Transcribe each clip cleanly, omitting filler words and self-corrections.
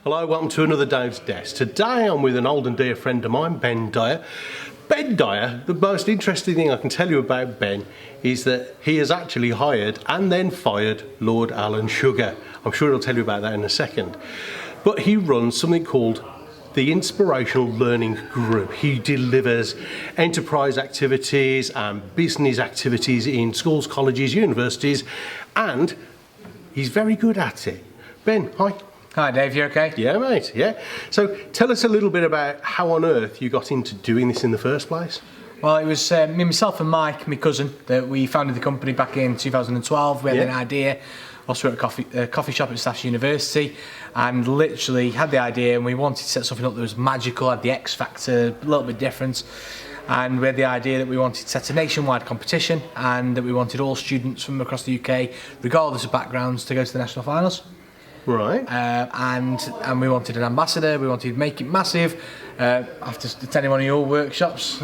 Hello, welcome to another Dave's Desk. Today I'm with an old and dear friend of mine, Ben Dyer. Ben Dyer, the most interesting thing I can tell you about Ben is that he has actually hired and then fired Lord Alan Sugar. I'm sure he'll tell you about that in a second. But he runs something called the Inspirational Learning Group. He delivers enterprise activities and business activities in schools, colleges, universities, and he's very good at it. Ben, hi. Hi Dave, you okay? Yeah, mate, yeah. So tell us a little bit about how on earth you got into doing this in the first place. Well, it was me, myself and Mike, my cousin, that we founded the company back in 2012. We had an idea, also at a coffee shop at Staffs University, and literally had the idea and we wanted to set something up that was magical, had the X factor, a little bit different. And we had the idea that we wanted to set a nationwide competition and that we wanted all students from across the UK, regardless of backgrounds, to go to the national finals. Right. And we wanted an ambassador, we wanted to make it massive. After attending one of your workshops,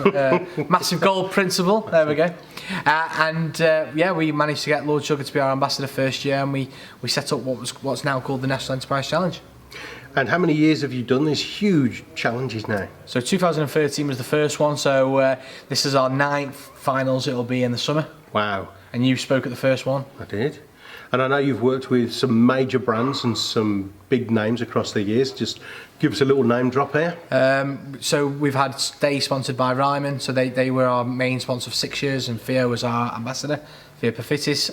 massive goal principle, there we go. We managed to get Lord Sugar to be our ambassador first year, and we set up what's now called the National Enterprise Challenge. And how many years have you done these huge challenges now? So 2013 was the first one, so this is our 9th finals it'll be in the summer. Wow. And you spoke at the first one. I did. And I know you've worked with some major brands and some big names across the years. Just give us a little name drop here. So we've had Day sponsored by Ryman, so they were our main sponsor for 6 years, and Theo was our ambassador, Theo Perfitis,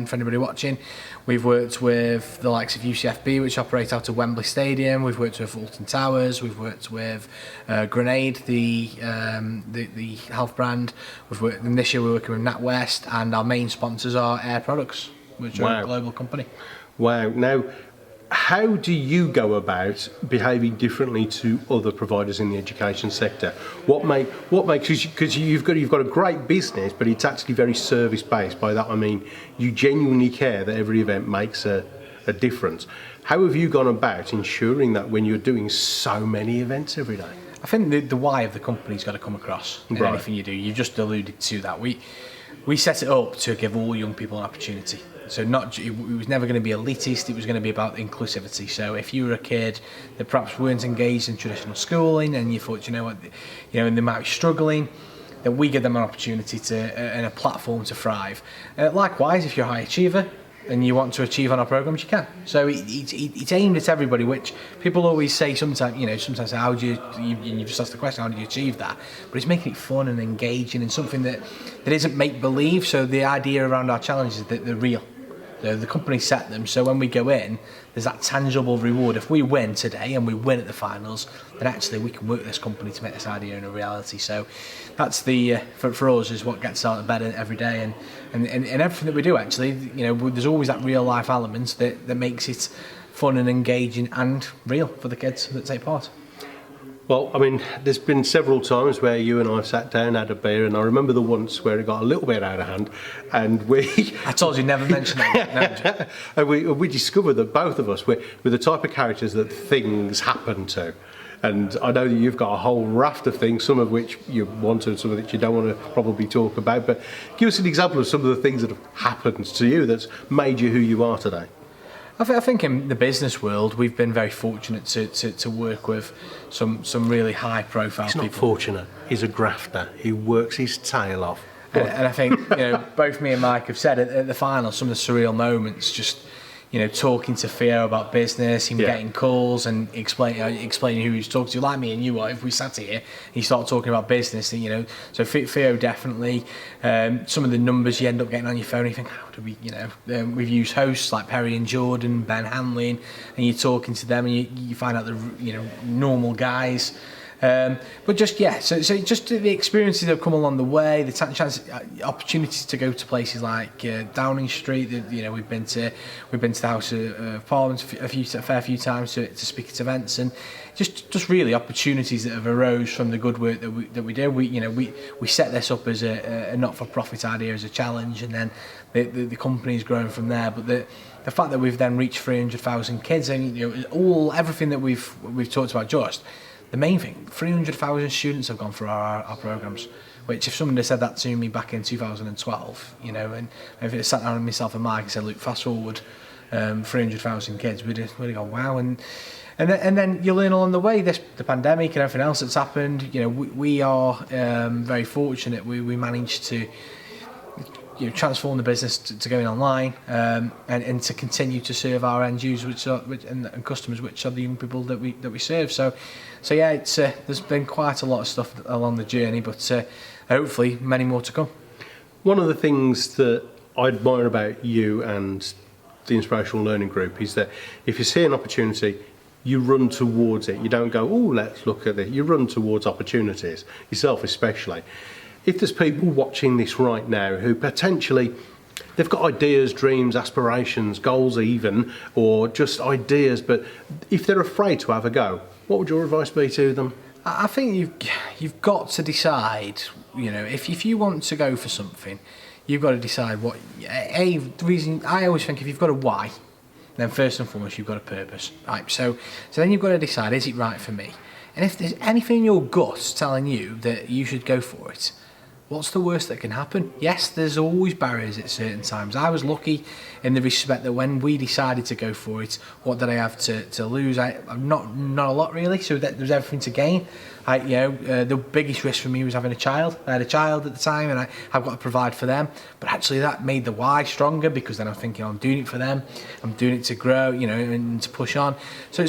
for anybody watching. We've worked with the likes of UCFB, which operate out of Wembley Stadium. We've worked with Alton Towers. We've worked with Grenade, the health brand. And this year we're working with NatWest, and our main sponsors are Air Products, which are a global company. Wow. Now, how do you go about behaving differently to other providers in the education sector? What makes, because you've got a great business, but it's actually very service based. By that I mean you genuinely care that every event makes a difference. How have you gone about ensuring that when you're doing so many events every day? I think the why of the company's got to come across in anything you do. You just alluded to that. We set it up to give all young people an opportunity. So it was never going to be elitist, it was going to be about inclusivity. So if you were a kid that perhaps weren't engaged in traditional schooling and you thought, and they might be struggling, that we give them an opportunity and a platform to thrive. Likewise, if you're a high achiever and you want to achieve on our programs, you can. So it's aimed at everybody, which people always say sometimes say, how do you just asked the question, how do you achieve that? But it's making it fun and engaging and something that isn't make-believe. So the idea around our challenges is that they're real. The company set them, so when we go in, there's that tangible reward. If we win today and we win at the finals, then actually we can work with this company to make this idea into a reality. So that's for us is what gets us out of bed every day, and everything that we do actually, there's always that real life element that makes it fun and engaging and real for the kids that take part. Well, I mean, there's been several times where you and I sat down, had a beer, and I remember the once where it got a little bit out of hand, and I told you never mention that. And we discovered that both of us were the type of characters that things happen to. And I know that you've got a whole raft of things, some of which you want to, some of which you don't want to probably talk about, but give us an example of some of the things that have happened to you that's made you who you are today. I think in the business world we've been very fortunate to work with some really high profile people. He's not fortunate, he's a grafter, he works his tail off. And I think both me and Mike have said at the final some of the surreal moments, just talking to Theo about business, him getting calls and explaining who he's talking to, like me and you are. If we sat here and you start talking about business, so Theo definitely, some of the numbers you end up getting on your phone, you think, how do we, we've used hosts like Perry and Jordan, Ben Hanley, and you're talking to them and you find out the normal guys. But just so just the experiences that have come along the way, the opportunities to go to places like Downing Street. We've been to the House of Parliament a fair few times to speak at events, and just really opportunities that have arose from the good work that we do. We set this up as a not-for-profit idea, as a challenge, and then the company's grown from there. But the fact that we've then reached 300,000 kids, and everything that we've talked about just. The main thing, 300,000 students have gone through our programmes, which if someone had said that to me back in 2012, and if it sat down with myself and Mike and said, look, fast forward 300,000 kids, we'd have gone, wow. And then you learn along the way, the pandemic and everything else that's happened. We are very fortunate. We managed to transform the business to going online, and to continue to serve our end users, and customers, which are the young people that we serve. So yeah, it's there's been quite a lot of stuff along the journey, but hopefully many more to come. One of the things that I admire about you and the Inspirational Learning Group is that if you see an opportunity, you run towards it. You don't go, oh, let's look at it. You run towards opportunities, yourself especially. If there's people watching this right now who potentially, they've got ideas, dreams, aspirations, goals even, or just ideas, but if they're afraid to have a go, what would your advice be to them? I think you've got to decide, if you want to go for something, you've got to decide what, the reason, I always think if you've got a why, then first and foremost you've got a purpose, right? So then you've got to decide, is it right for me? And if there's anything in your gut telling you that you should go for it, what's the worst that can happen? Yes, there's always barriers at certain times. I was lucky in the respect that when we decided to go for it, what did I have to lose? Not a lot really, so that there was everything to gain. The biggest risk for me was having a child. I had a child at the time, and I've got to provide for them. But actually that made the why stronger, because then I'm thinking, I'm doing it for them, I'm doing it to grow, and to push on. So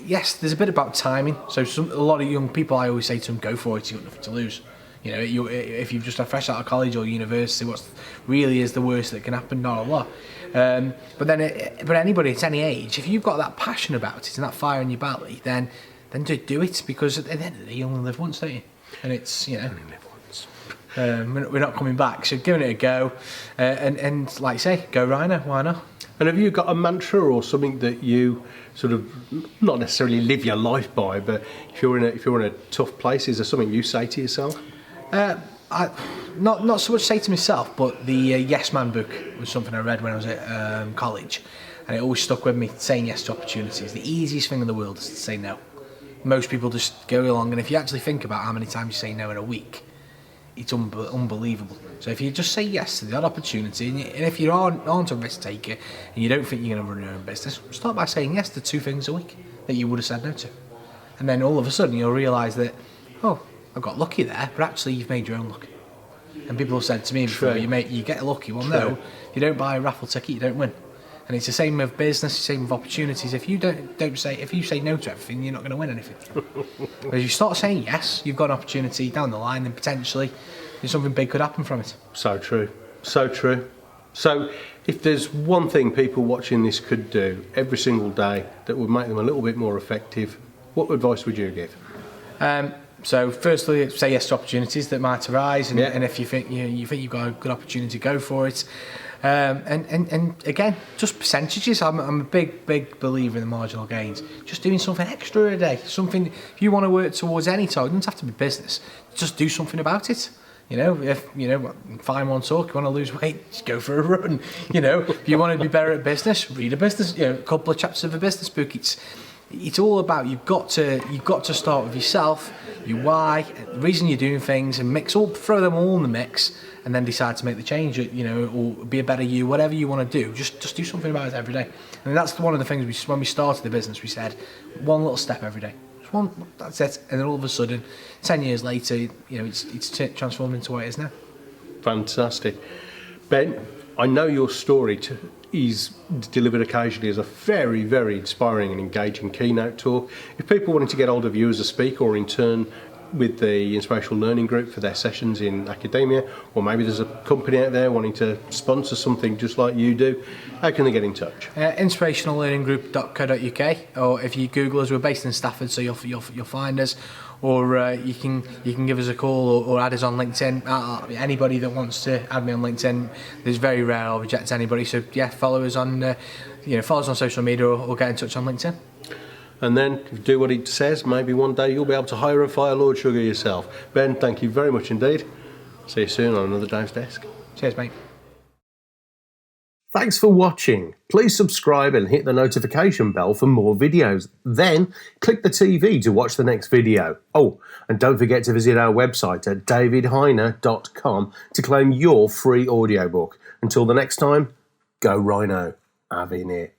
yes, there's a bit about timing. So a lot of young people, I always say to them, go for it, you've got nothing to lose. If you've just had fresh out of college or university, what really is the worst that can happen? Not a lot. But anybody at any age, if you've got that passion about it and that fire in your belly, then do it, because at the end of the day, you only live once, don't you? And it's only live once. We're not coming back, so giving it a go, and like I say, go Hyner, why not? And have you got a mantra or something that you sort of not necessarily live your life by, but if you're in a tough place, is there something you say to yourself? Not so much say to myself, but the Yes Man book was something I read when I was at college, and it always stuck with me. Saying yes to opportunities. The easiest thing in the world is to say no. Most people just go along, and if you actually think about how many times you say no in a week, it's unbelievable. So if you just say yes to the odd opportunity, and if you aren't a risk taker and you don't think you're going to run your own business, start by saying yes to 2 things a week that you would have said no to, and then all of a sudden you'll realise that, oh, I got lucky there, but actually you've made your own luck. And people have said to me before, you get lucky. Well, no, if you don't buy a raffle ticket, you don't win. And it's the same with business, the same with opportunities. If you if you say no to everything, you're not going to win anything. But if you start saying yes, you've got an opportunity down the line, and potentially something big could happen from it. So true, so true. So if there's one thing people watching this could do every single day that would make them a little bit more effective, what advice would you give? So firstly, say yes to opportunities that might arise, and if you think you've got a good opportunity, go for it. And again, just percentages. I'm a big believer in the marginal gains. Just doing something extra a day. Something, if you want to work towards any target, it doesn't have to be business. Just do something about it. If fine one talk, you want to lose weight, just go for a run. If you want to be better at business, read a business. A couple of chapters of a business book. It's all about you've got to start with yourself, your why, the reason you're doing things, and throw them all in the mix, and then decide to make the change. Or be a better you, whatever you want to do. Just do something about it every day. And that's one of the things when we started the business, we said one little step every day. Just one, that's it. And then all of a sudden, 10 years later, it's transformed into what it is now. Fantastic, Ben. I know your story is delivered occasionally as a very, very inspiring and engaging keynote talk. If people wanted to get hold of you as a speaker, or in turn with the Inspirational Learning Group for their sessions in academia, or maybe there's a company out there wanting to sponsor something just like you do, how can they get in touch? Inspirationallearninggroup.co.uk, or if you Google us, we're based in Stafford, so you'll find us. Or you can give us a call or add us on LinkedIn. Anybody that wants to add me on LinkedIn, there's very rare I'll reject anybody. So yeah, follow us on social media, or get in touch on LinkedIn. And then do what it says. Maybe one day you'll be able to hire and fire Lord Sugar yourself. Ben, thank you very much indeed. See you soon on another Dave's Desk. Cheers, mate. Thanks for watching. Please subscribe and hit the notification bell for more videos. Then click the TV to watch the next video. Oh, and don't forget to visit our website at davidhyner.com to claim your free audiobook. Until the next time, go Rhino. having it.